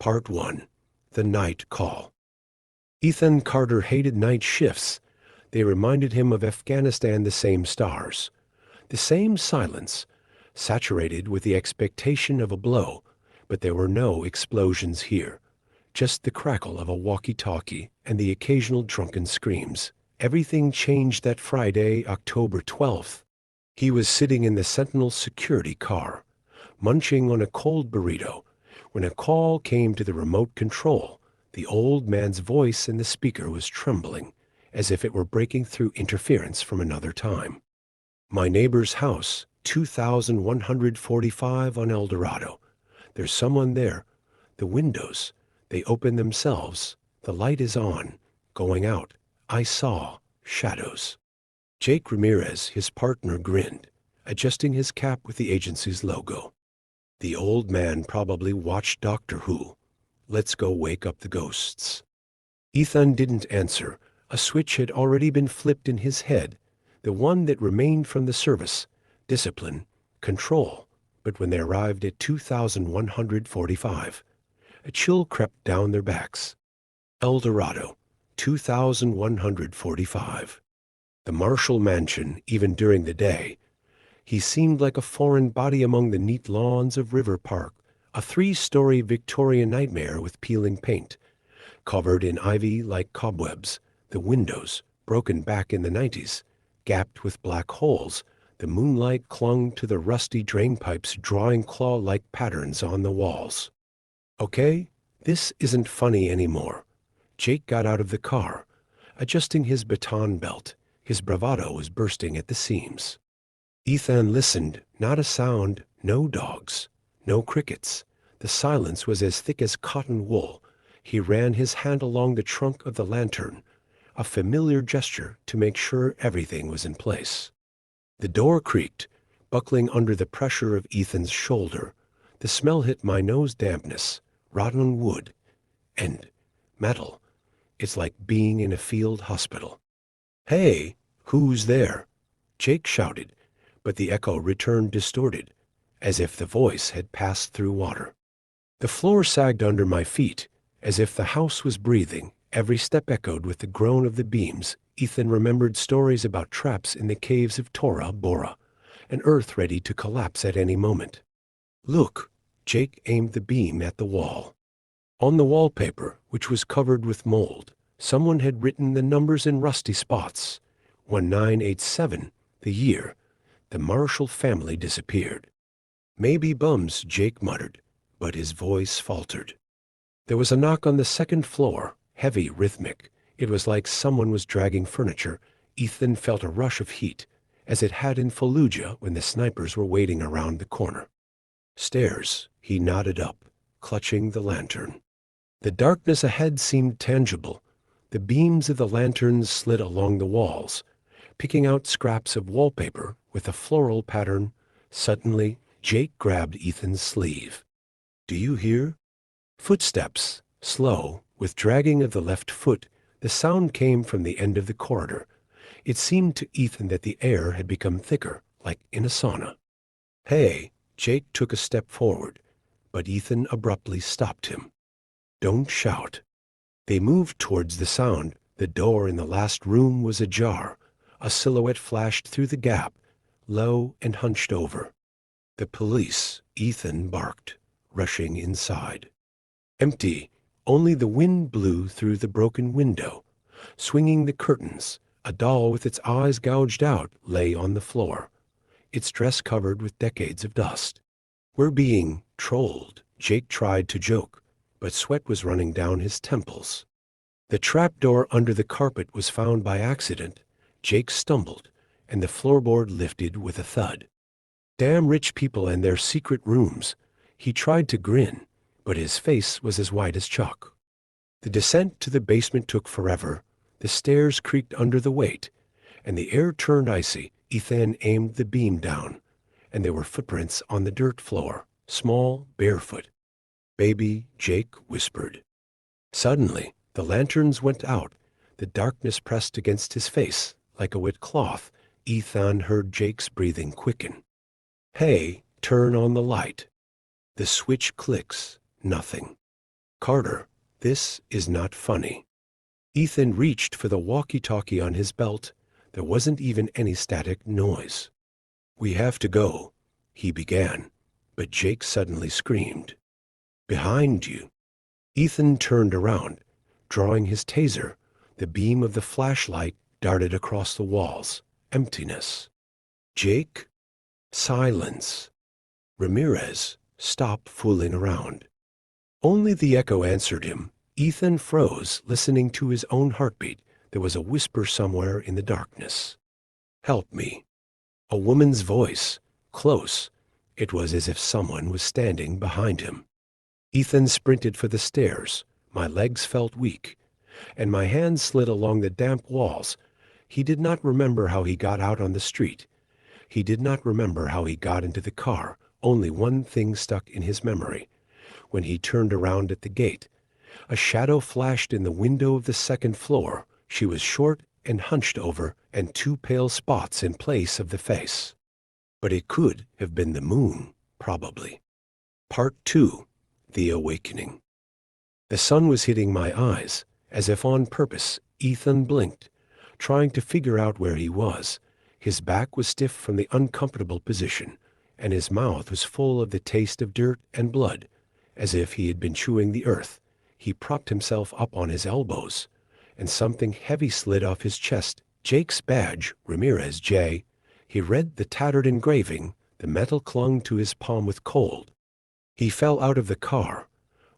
Part 1. The Night Call. Ethan Carter hated night shifts. They reminded him of Afghanistan, the same stars, the same silence, saturated with the expectation of a blow, but there were no explosions here, just the crackle of a walkie-talkie and the occasional drunken screams. Everything changed that Friday, October 12th. He was sitting in the Sentinel security car, munching on a cold burrito, when a call came to the remote control. The old man's voice in the speaker was trembling, as if it were breaking through interference from another time. "My neighbor's house, 2145 on El Dorado. There's someone there. The windows, they open themselves. The light is on, going out. I saw shadows." Jake Ramirez, his partner, grinned, adjusting his cap with the agency's logo. The old man probably watched Doctor Who. Let's go wake up the ghosts. Ethan didn't answer. A switch had already been flipped in his head, the one that remained from the service: discipline, control. But when they arrived at 2145, a chill crept down their backs. El Dorado, 2145. The Marshall Mansion, even during the day. He seemed like a foreign body among the neat lawns of River Park, a 3-story Victorian nightmare with peeling paint, covered in ivy like cobwebs, the windows, broken back in the 90s, gapped with black holes. The moonlight clung to the rusty drainpipes, drawing claw-like patterns on the walls. "Okay, this isn't funny anymore." Jake got out of the car, adjusting his baton belt. His bravado was bursting at the seams. Ethan listened. Not a sound, no dogs, no crickets. The silence was as thick as cotton wool. He ran his hand along the trunk of the lantern, a familiar gesture to make sure everything was in place. The door creaked, buckling under the pressure of Ethan's shoulder. The smell hit my nose: dampness, rotten wood, and metal. It's like being in a field hospital. "Hey, who's there?" Jake shouted, but the echo returned distorted, as if the voice had passed through water. The floor sagged under my feet, as if the house was breathing. Every step echoed with the groan of the beams. Ethan remembered stories about traps in the caves of Tora Bora, an earth ready to collapse at any moment. "Look!" Jake aimed the beam at the wall. On the wallpaper, which was covered with mold, someone had written the numbers in rusty spots. 1987, the year. The Marshall family disappeared. "Maybe bums," Jake muttered, but his voice faltered. There was a knock on the second floor, heavy, rhythmic. It was like someone was dragging furniture. Ethan felt a rush of heat, as it had in Fallujah when the snipers were waiting around the corner. Stairs. He nodded up, clutching the lantern. The darkness ahead seemed tangible. The beams of the lanterns slid along the walls, picking out scraps of wallpaper with a floral pattern. Suddenly, Jake grabbed Ethan's sleeve. "Do you hear?" Footsteps, slow, with dragging of the left foot. The sound came from the end of the corridor. It seemed to Ethan that the air had become thicker, like in a sauna. "Hey!" Jake took a step forward, but Ethan abruptly stopped him. "Don't shout." They moved towards the sound. The door in the last room was ajar. A silhouette flashed through the gap, low and hunched over. "The police," Ethan barked, rushing inside. Empty. Only the wind blew through the broken window. Swinging the curtains, a doll with its eyes gouged out lay on the floor, its dress covered with decades of dust. "We're being trolled," Jake tried to joke, but sweat was running down his temples. The trapdoor under the carpet was found by accident. Jake stumbled, and the floorboard lifted with a thud. Damn rich people and their secret rooms. He tried to grin, but his face was as white as chalk. The descent to the basement took forever. The stairs creaked under the weight, and the air turned icy. Ethan aimed the beam down, and there were footprints on the dirt floor, small, barefoot. "Baby," Jake whispered. Suddenly, the lanterns went out. The darkness pressed against his face like a wet cloth. Ethan heard Jake's breathing quicken. "Hey, turn on the light." The switch clicks. Nothing. Carter, this is not funny. Ethan reached for the walkie-talkie on his belt. There wasn't even any static noise. We have to go, he began, but Jake suddenly screamed. Behind you. Ethan turned around, drawing his taser. The beam of the flashlight darted across the walls. Emptiness. Jake? Silence. Ramirez, stop fooling around. Only the echo answered him. Ethan froze, listening to his own heartbeat. There was a whisper somewhere in the darkness. Help me. A woman's voice, close. It was as if someone was standing behind him. Ethan sprinted for the stairs. My legs felt weak, and my hands slid along the damp walls. He did not remember how he got out on the street. He did not remember how he got into the car. Only one thing stuck in his memory. When he turned around at the gate, a shadow flashed in the window of the second floor. She was short and hunched over, and two pale spots in place of the face. But it could have been the moon, probably. Part 2. The Awakening. The sun was hitting my eyes, as if on purpose. Ethan blinked, trying to figure out where he was. His back was stiff from the uncomfortable position, and his mouth was full of the taste of dirt and blood, as if he had been chewing the earth. He propped himself up on his elbows, and something heavy slid off his chest. Jake's badge, Ramirez J. He read the tattered engraving. The metal clung to his palm with cold. He fell out of the car,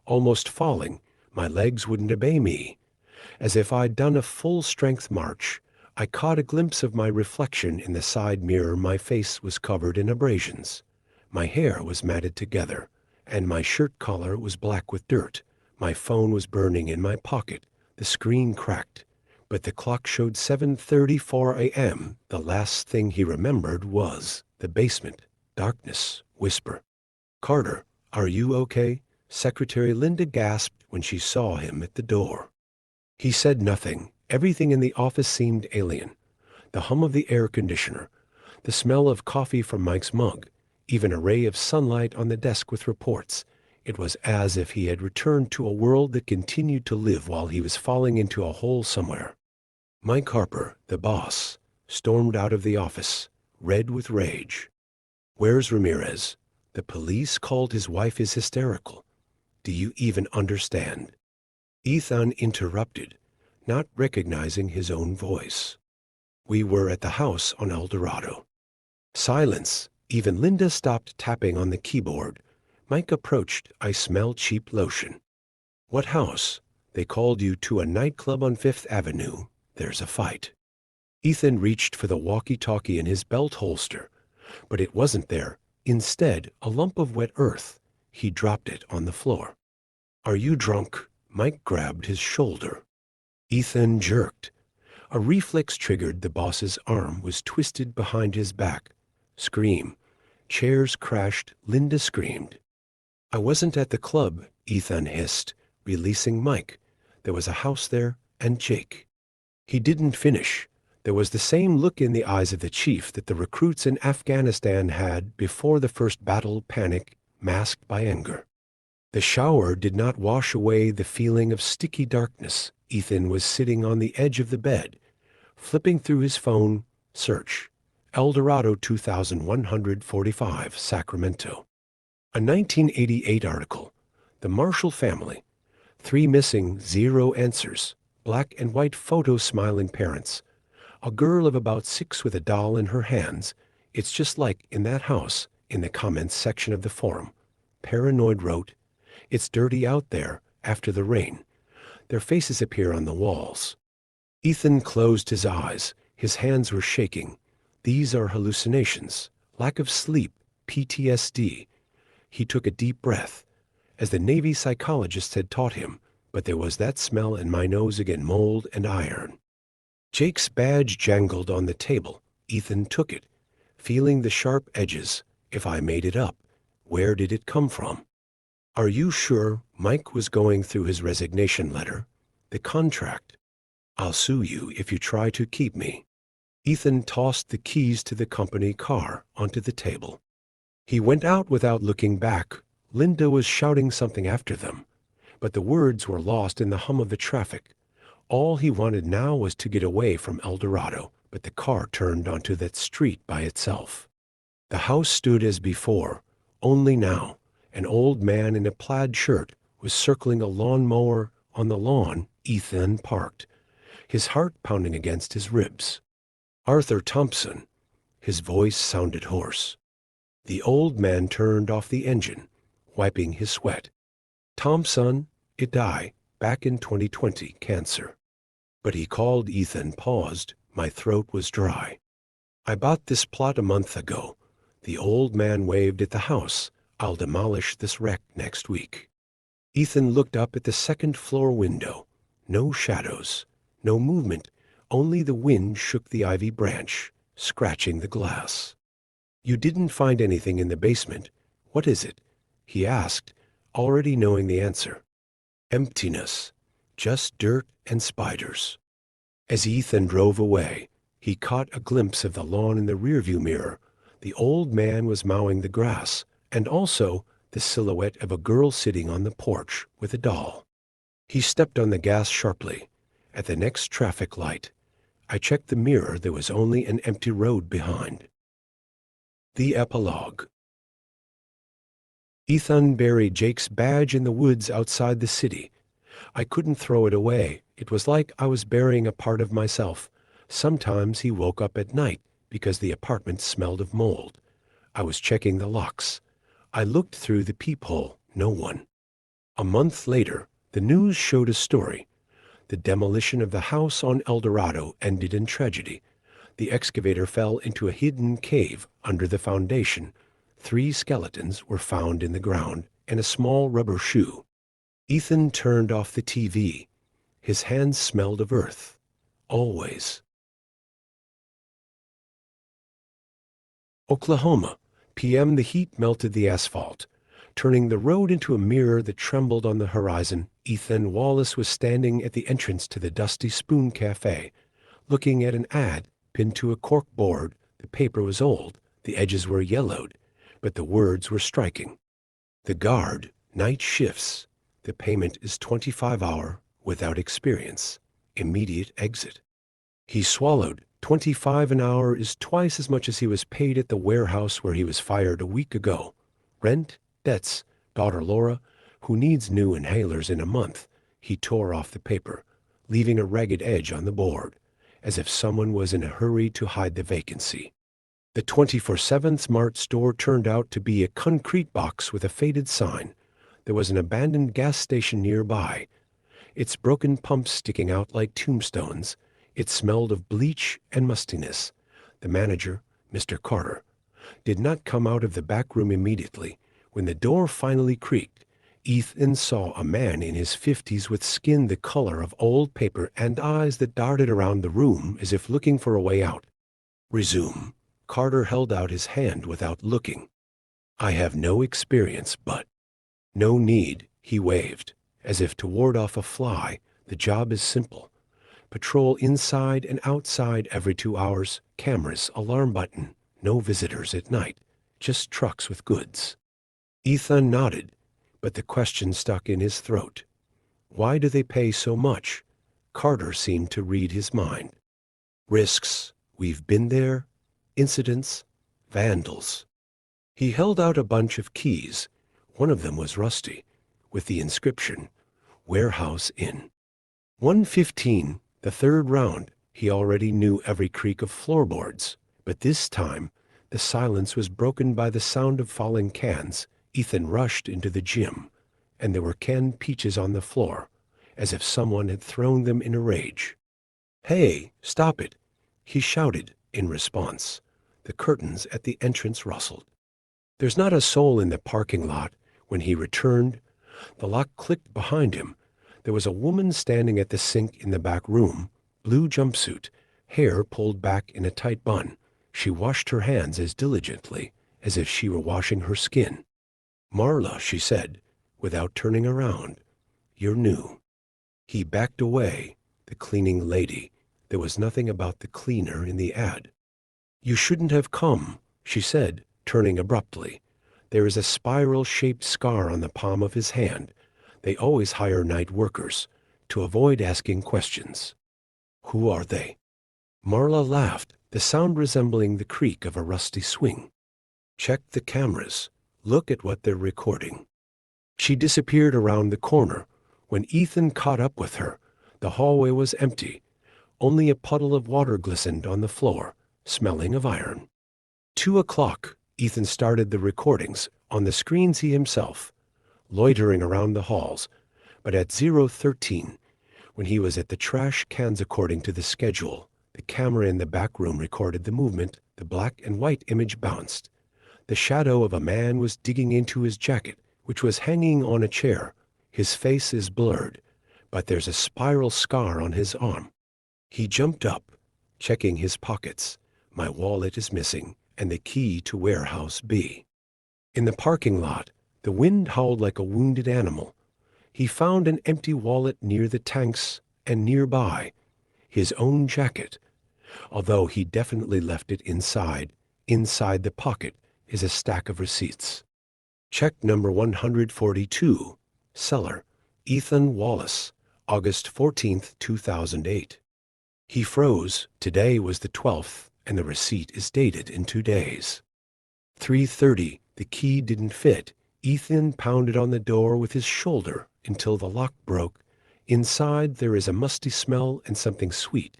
almost falling. My legs wouldn't obey me. As if I'd done a full-strength march, I caught a glimpse of my reflection in the side mirror. My face was covered in abrasions. My hair was matted together, and my shirt collar was black with dirt. My phone was burning in my pocket. The screen cracked, but the clock showed 7:34 a.m. The last thing he remembered was the basement, darkness, whisper. Carter, are you okay? Secretary Linda gasped when she saw him at the door. He said nothing. Everything in the office seemed alien. The hum of the air conditioner, the smell of coffee from Mike's mug, even a ray of sunlight on the desk with reports. It was as if he had returned to a world that continued to live while he was falling into a hole somewhere. Mike Harper, the boss, stormed out of the office, red with rage. Where's Ramirez? The police called his wife is hysterical. Do you even understand? Ethan interrupted, not recognizing his own voice. We were at the house on El Dorado. Silence. Even Linda stopped tapping on the keyboard. Mike approached. I smelled cheap lotion. What house? They called you to a nightclub on Fifth Avenue. There's a fight. Ethan reached for the walkie-talkie in his belt holster, but it wasn't there. Instead, a lump of wet earth. He dropped it on the floor. Are you drunk? Mike grabbed his shoulder. Ethan jerked. A reflex triggered. The boss's arm was twisted behind his back. Scream. Chairs crashed. Linda screamed. I wasn't at the club, Ethan hissed, releasing Mike. There was a house there and Jake. He didn't finish. There was the same look in the eyes of the chief that the recruits in Afghanistan had before the first battle. Panic, masked by anger. The shower did not wash away the feeling of sticky darkness. Ethan was sitting on the edge of the bed, flipping through his phone. Search. El Dorado 2145, Sacramento. A 1988 article. The Marshall family. 3 missing, 0 answers. Black and white photo, smiling parents. A girl of about 6 with a doll in her hands. It's just like in that house. In the comments section of the forum, Paranoid wrote, it's dirty out there after the rain. Their faces appear on the walls. Ethan closed his eyes. His hands were shaking. These are hallucinations, lack of sleep, PTSD. He took a deep breath, as the Navy psychologist had taught him, but there was that smell in my nose again, mold and iron. Jake's badge jangled on the table. Ethan took it, feeling the sharp edges. If I made it up, where did it come from? Are you sure? Mike was going through his resignation letter. The contract. I'll sue you if you try to keep me. Ethan tossed the keys to the company car onto the table. He went out without looking back. Linda was shouting something after them, But the words were lost in the hum of the traffic. All he wanted now was to get away from El Dorado, but the car turned onto that street by itself. The house stood as before, only now an old man in a plaid shirt was circling a lawnmower on the lawn Ethan parked, his heart pounding against his ribs. Arthur Thompson. His voice sounded hoarse. The old man turned off the engine, wiping his sweat. Thompson, it died back in 2020, cancer. But he called. Ethan paused. My throat was dry. I bought this plot a month ago. The old man waved at the house. I'll demolish this wreck next week. Ethan looked up at the second-floor window. No shadows, no movement, only the wind shook the ivy branch, scratching the glass. You didn't find anything in the basement. What is it? He asked, already knowing the answer. Emptiness, just dirt and spiders. As Ethan drove away, he caught a glimpse of the lawn in the rearview mirror. The old man was mowing the grass, and also the silhouette of a girl sitting on the porch with a doll. He stepped on the gas sharply. At the next traffic light, I checked the mirror. There was only an empty road behind. The epilogue. Ethan buried Jake's badge in the woods outside the city. I couldn't throw it away. It was like I was burying a part of myself. Sometimes he woke up at night because the apartment smelled of mold. I was checking the locks. I looked through the peephole. No one. A month later, the news showed a story. The demolition of the house on El Dorado ended in tragedy. The excavator fell into a hidden cave under the foundation. 3 skeletons were found in the ground and a small rubber shoe. Ethan turned off the TV. His hands smelled of earth. Always. Oklahoma. PM. The heat melted the asphalt, turning the road into a mirror that trembled on the horizon. Ethan Wallace was standing at the entrance to the Dusty Spoon Cafe, looking at an ad pinned to a cork board. The paper was old, the edges were yellowed, but the words were striking. The guard, night shifts. The payment is 25 hour, without experience. Immediate exit. He swallowed. 25 an hour is twice as much as he was paid at the warehouse where he was fired a week ago. Rent, debts, daughter Laura, who needs new inhalers in a month. He tore off the paper, leaving a ragged edge on the board, as if someone was in a hurry to hide the vacancy. The 24/7 Smart store turned out to be a concrete box with a faded sign. There was an abandoned gas station nearby, its broken pumps sticking out like tombstones. It smelled of bleach and mustiness. The manager, Mr. Carter, did not come out of the back room immediately. When the door finally creaked, Ethan saw a man in his 50s with skin the color of old paper and eyes that darted around the room as if looking for a way out. Resume. Carter held out his hand without looking. I have no experience, but... No need, he waved, as if to ward off a fly. The job is simple. Patrol inside and outside every 2 hours. Cameras, alarm button. No visitors at night. Just trucks with goods. Ethan nodded, but the question stuck in his throat. Why do they pay so much? Carter seemed to read his mind. Risks. We've been there. Incidents. Vandals. He held out a bunch of keys. One of them was rusty, with the inscription, Warehouse Inn. 115, the third round. He already knew every creak of floorboards, but this time the silence was broken by the sound of falling cans. Ethan rushed into the gym, and there were canned peaches on the floor, as if someone had thrown them in a rage. Hey, stop it, he shouted in response. The curtains at the entrance rustled. There's not a soul in the parking lot. When he returned, the lock clicked behind him. There was a woman standing at the sink in the back room, blue jumpsuit, hair pulled back in a tight bun. She washed her hands as diligently as if she were washing her skin. Marla, she said, without turning around, you're new. He backed away. The cleaning lady. There was nothing about the cleaner in the ad. You shouldn't have come, she said, turning abruptly. There is a spiral-shaped scar on the palm of his hand. They always hire night workers to avoid asking questions. Who are they? Marla laughed, the sound resembling the creak of a rusty swing. Check the cameras. Look at what they're recording. She disappeared around the corner. When Ethan caught up with her, the hallway was empty. Only a puddle of water glistened on the floor, smelling of iron. 2 o'clock, Ethan started the recordings. On the screens he himself, loitering around the halls. But at 0:13, when he was at the trash cans according to the schedule, the camera in the back room recorded the movement. The black and white image bounced. The shadow of a man was digging into his jacket, which was hanging on a chair. His face is blurred, but there's a spiral scar on his arm. He jumped up, checking his pockets. My wallet is missing, and the key to warehouse B. In the parking lot, the wind howled like a wounded animal. He found an empty wallet near the tanks, and nearby, his own jacket. Although he definitely left it inside the pocket is a stack of receipts. Check number 142, seller, Ethan Wallace, August 14, 2008. He froze. Today was the 12th, and the receipt is dated in 2 days. 3:30, the key didn't fit. Ethan pounded on the door with his shoulder until the lock broke. Inside there is a musty smell and something sweet,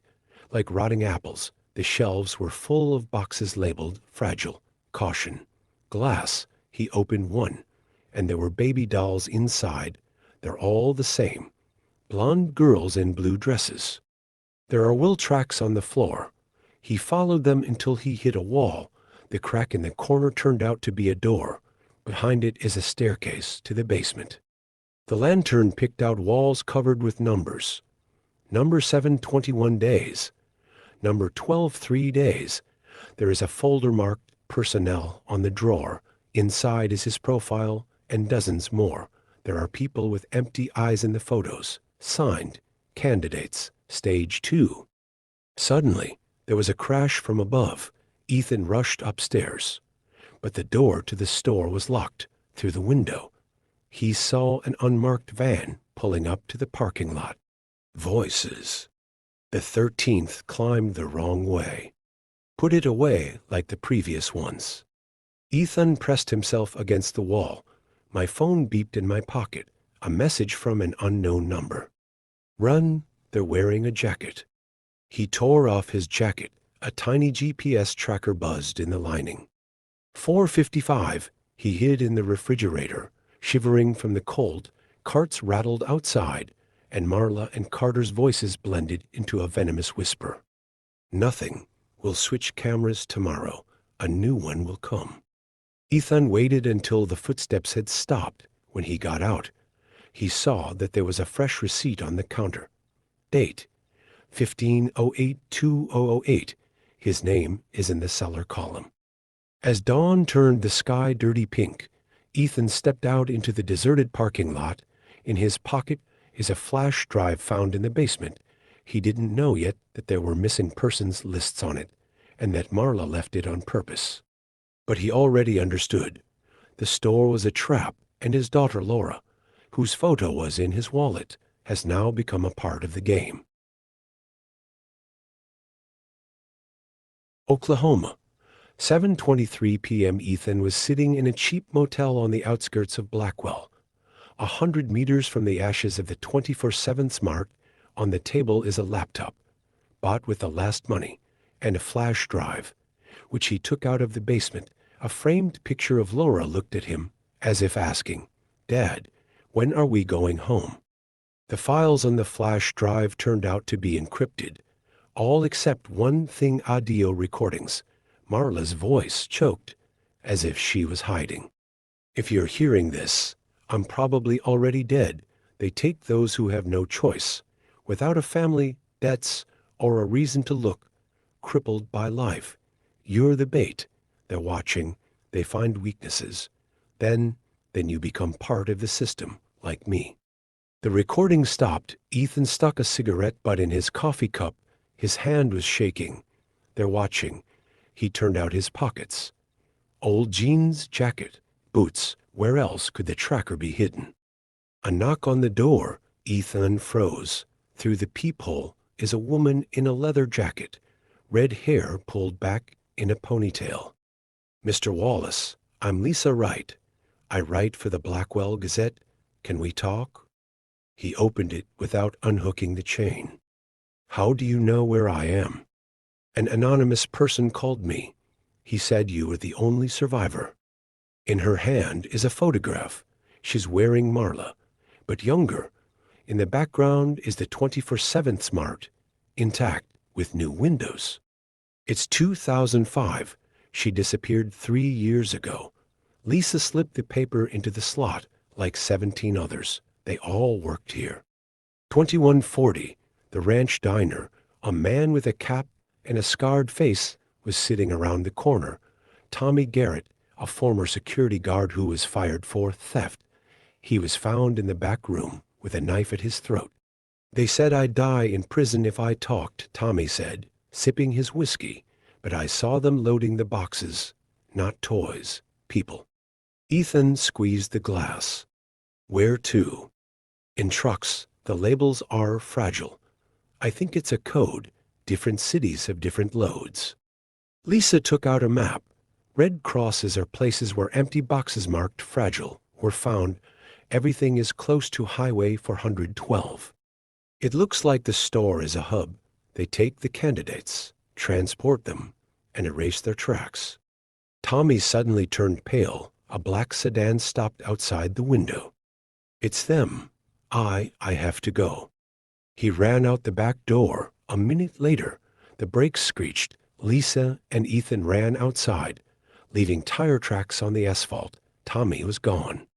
like rotting apples. The shelves were full of boxes labeled fragile, caution, glass. He opened one, and there were baby dolls inside. They're all the same, blonde girls in blue dresses. There are wheel tracks on the floor. He followed them until he hit a wall. The crack in the corner turned out to be a door. Behind it is a staircase to the basement. The lantern picked out walls covered with numbers. Number 7, 21 days. Number 12, 3 days. There is a folder marked personnel on the drawer. Inside is his profile and dozens more. There are people with empty eyes in the photos. Signed, candidates, stage 2. Suddenly, there was a crash from above. Ethan rushed upstairs, but the door to the store was locked. Through the window, he saw an unmarked van pulling up to the parking lot. Voices. The 13th climbed the wrong way. Put it away like the previous ones. Ethan pressed himself against the wall. My phone beeped in my pocket. A message from an unknown number. Run, they're wearing a jacket. He tore off his jacket. A tiny GPS tracker buzzed in the lining. 4:55, he hid in the refrigerator, shivering from the cold. Carts rattled outside, and Marla and Carter's voices blended into a venomous whisper. Nothing. We'll switch cameras tomorrow. A new one will come. Ethan waited until the footsteps had stopped. When he got out, he saw that there was a fresh receipt on the counter. Date, 15/08/2008. His name is in the seller column. As dawn turned the sky dirty pink, Ethan stepped out into the deserted parking lot. In his pocket is a flash drive found in the basement. He didn't know yet that there were missing persons lists on it, and that Marla left it on purpose. But he already understood. The store was a trap, and his daughter Laura, whose photo was in his wallet, has now become a part of the game. Oklahoma. 7:23 p.m. Ethan was sitting in a cheap motel on the outskirts of Blackwell. 100 meters from the ashes of the 24/7 Smart, on the table is a laptop, bought with the last money, and a flash drive, which he took out of the basement. A framed picture of Laura looked at him, as if asking, "Dad, when are we going home?" The files on the flash drive turned out to be encrypted, all except one thing: audio recordings. Marla's voice choked, as if she was hiding. "If you're hearing this, I'm probably already dead. They take those who have no choice, without a family, debts, or a reason to look, crippled by life. You're the bait. They're watching. They find weaknesses. Then you become part of the system, like me." The recording stopped. Ethan stuck a cigarette butt in his coffee cup. His hand was shaking. They're watching. He turned out his pockets. Old jeans, jacket, boots. Where else could the tracker be hidden? A knock on the door. Ethan froze. Through the peephole is a woman in a leather jacket, red hair pulled back in a ponytail. Mr. Wallace, I'm Lisa Wright. I write for the Blackwell Gazette. Can we talk? He opened it without unhooking the chain. How do you know where I am? An anonymous person called me. He said you were the only survivor. In her hand is a photograph. She's wearing Marla, but younger. In the background is the 24/7 Smart, intact with new windows. It's 2005. She disappeared 3 years ago. Lisa slipped the paper into the slot like 17 others. They all worked here. 2140, the ranch diner. A man with a cap and a scarred face was sitting around the corner. Tommy Garrett, a former security guard who was fired for theft. He was found in the back room with a knife at his throat. They said I'd die in prison if I talked, Tommy said, sipping his whiskey, but I saw them loading the boxes. Not toys, people. Ethan squeezed the glass. Where to? In trucks. The labels are fragile. I think it's a code. Different cities have different loads. Lisa took out a map. Red crosses are places where empty boxes marked fragile were found. Everything is close to Highway 412. It looks like the store is a hub. They take the candidates, transport them, and erase their tracks. Tommy suddenly turned pale. A black sedan stopped outside the window. It's them. I have to go. He ran out the back door. A minute later, the brakes screeched. Lisa and Ethan ran outside, leaving tire tracks on the asphalt. Tommy was gone.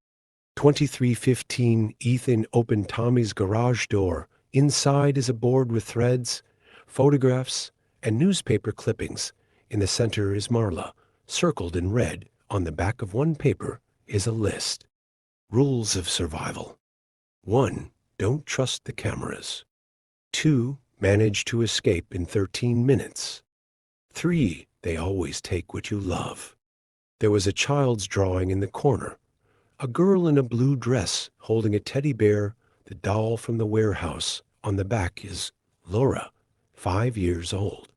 2315, Ethan opened Tommy's garage door. Inside is a board with threads, photographs, and newspaper clippings. In the center is Marla, circled in red. On the back of one paper is a list. Rules of survival. 1. Don't trust the cameras. 2. Manage to escape in 13 minutes. 3. They always take what you love. There was a child's drawing in the corner. A girl in a blue dress holding a teddy bear, the doll from the warehouse. On the back is Laura, 5 years old.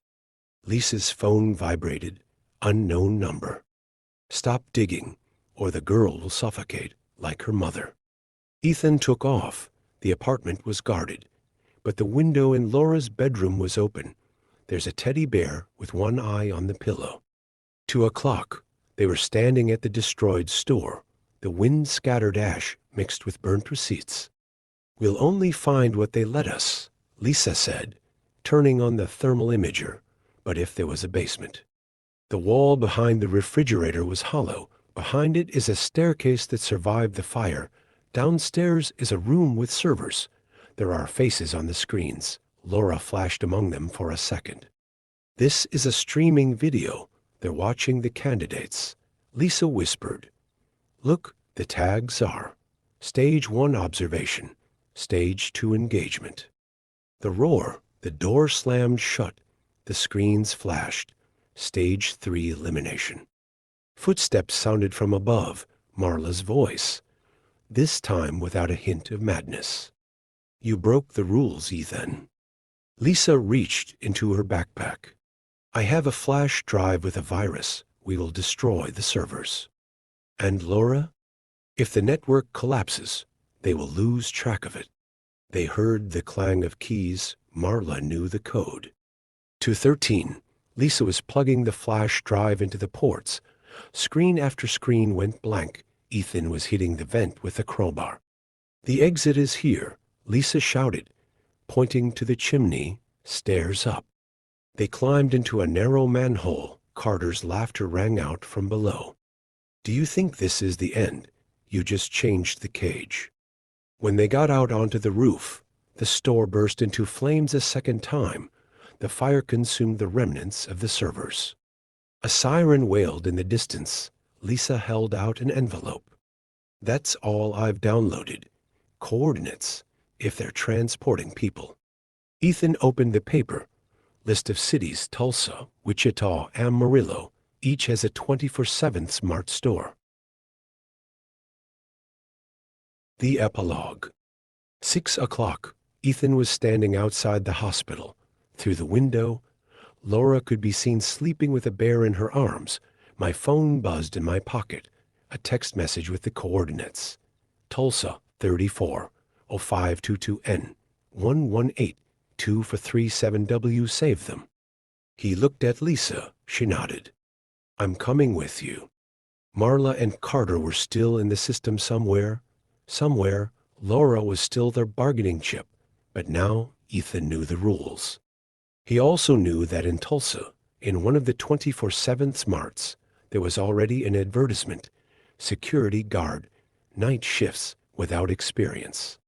Lisa's phone vibrated. Unknown number. Stop digging, or the girl will suffocate like her mother. Ethan took off. The apartment was guarded, but the window in Laura's bedroom was open. There's a teddy bear with one eye on the pillow. 2 o'clock. They were standing at the destroyed store. The wind scattered ash mixed with burnt receipts. We'll only find what they let us, Lisa said, turning on the thermal imager. But if there was a basement. The wall behind the refrigerator was hollow. Behind it is a staircase that survived the fire. Downstairs is a room with servers. There are faces on the screens. Laura flashed among them for a second. This is a streaming video. They're watching the candidates. Lisa whispered. Look, the tags are Stage 1 observation, Stage 2 engagement. The roar, the door slammed shut. The screens flashed. Stage 3 elimination. Footsteps sounded from above. Marla's voice. This time without a hint of madness. You broke the rules, Ethan. Lisa reached into her backpack. I have a flash drive with a virus. We will destroy the servers. And Laura? If the network collapses, they will lose track of it. They heard the clang of keys. Marla knew the code. 213. Lisa was plugging the flash drive into the ports. Screen after screen went blank. Ethan was hitting the vent with a crowbar. The exit is here, Lisa shouted, pointing to the chimney, stairs up. They climbed into a narrow manhole. Carter's laughter rang out from below. Do you think this is the end? You just changed the cage. When they got out onto the roof, the store burst into flames a second time. The fire consumed the remnants of the servers. A siren wailed in the distance. Lisa held out an envelope. That's all I've downloaded. Coordinates, if they're transporting people. Ethan opened the paper. List of cities: Tulsa, Wichita, Amarillo. Each has a 24/7 smart store. The epilogue. 6 o'clock. Ethan was standing outside the hospital. Through the window, Laura could be seen sleeping with a bear in her arms. My phone buzzed in my pocket. A text message with the coordinates. Tulsa, 34, 0522N, 118, 437W. Save them. He looked at Lisa. She nodded. I'm coming with you. Marla and Carter were still in the system somewhere. Somewhere, Laura was still their bargaining chip. But now, Ethan knew the rules. He also knew that in Tulsa, in one of the 24/7 smarts, there was already an advertisement. Security guard, night shifts without experience.